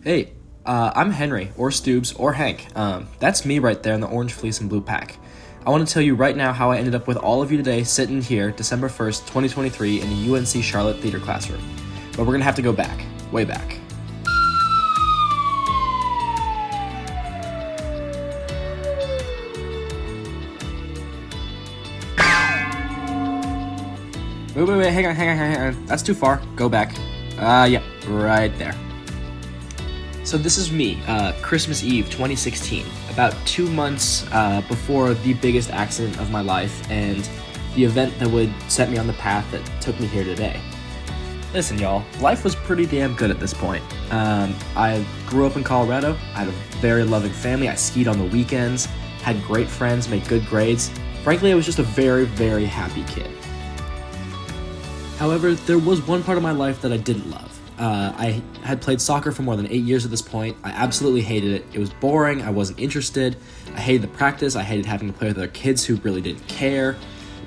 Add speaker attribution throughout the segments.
Speaker 1: Hey, I'm Henry, or Stoobs, or Hank. That's me right there in the orange fleece and blue pack. I want to tell you right now how I ended up with all of you today sitting here December 1st, 2023 in the UNC Charlotte Theater classroom. But we're going to have to go back, way back. Wait, hang on. That's too far. Go back. Yeah, right there. So this is me, Christmas Eve 2016, about 2 months before the biggest accident of my life and the event that would set me on the path that took me here today. Listen, y'all, life was pretty damn good at this point. I grew up in Colorado, I had a very loving family, I skied on the weekends, had great friends, made good grades. Frankly, I was just a very, very happy kid. However, there was one part of my life that I didn't love. I had played soccer for more than 8 years at this point. I absolutely hated it. It was boring. I wasn't interested. I hated the practice. I hated having to play with other kids who really didn't care.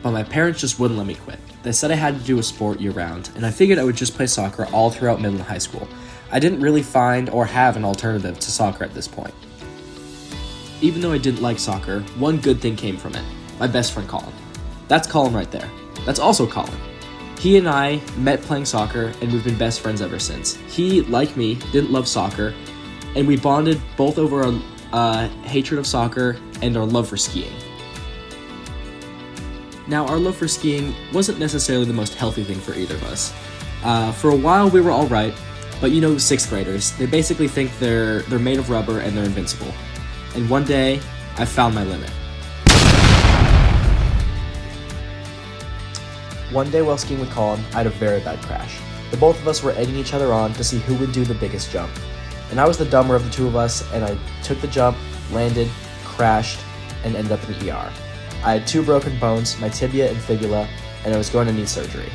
Speaker 1: But my parents just wouldn't let me quit. They said I had to do a sport year-round, and I figured I would just play soccer all throughout middle and high school. I didn't really find or have an alternative to soccer at this point. Even though I didn't like soccer, one good thing came from it. My best friend Colin. That's Colin right there. That's also Colin. He and I met playing soccer, and we've been best friends ever since. He, like me, didn't love soccer, and we bonded both over our hatred of soccer and our love for skiing. Now, our love for skiing wasn't necessarily the most healthy thing for either of us. For a while, we were all right, but you know, 6th graders, they basically think they're made of rubber and they're invincible. And one day, I found my limit. One day while skiing with Colin, I had a very bad crash. The both of us were egging each other on to see who would do the biggest jump. And I was the dumber of the two of us, and I took the jump, landed, crashed, and ended up in the ER. I had 2 broken bones, my tibia and fibula, and I was going to need surgery.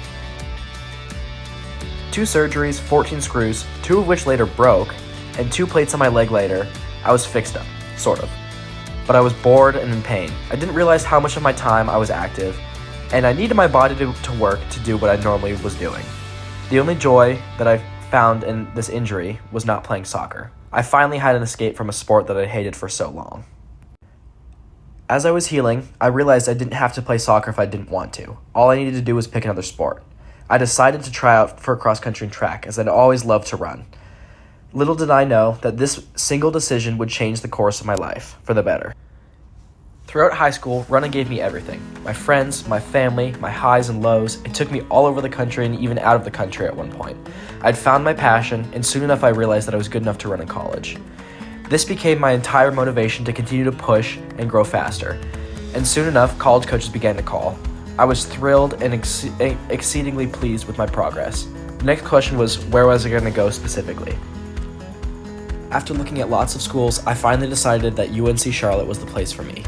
Speaker 1: 2 surgeries, 14 screws, 2 of which later broke, and 2 plates on my leg later, I was fixed up, sort of. But I was bored and in pain. I didn't realize how much of my time I was active, and I needed my body to work to do what I normally was doing. The only joy that I found in this injury was not playing soccer. I finally had an escape from a sport that I hated for so long. As I was healing, I realized I didn't have to play soccer if I didn't want to. All I needed to do was pick another sport. I decided to try out for cross-country and track, as I'd always loved to run. Little did I know that this single decision would change the course of my life, for the better. Throughout high school, running gave me everything. My friends, my family, my highs and lows. It took me all over the country and even out of the country at one point. I'd found my passion, and soon enough I realized that I was good enough to run in college. This became my entire motivation to continue to push and grow faster. And soon enough, college coaches began to call. I was thrilled and exceedingly pleased with my progress. The next question was, where was I going to go specifically? After looking at lots of schools, I finally decided that UNC Charlotte was the place for me.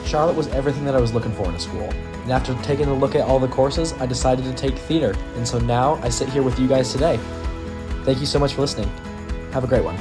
Speaker 1: Charlotte was everything that I was looking for in a school. And after taking a look at all the courses, I decided to take theater. And so now I sit here with you guys today. Thank you so much for listening. Have a great one.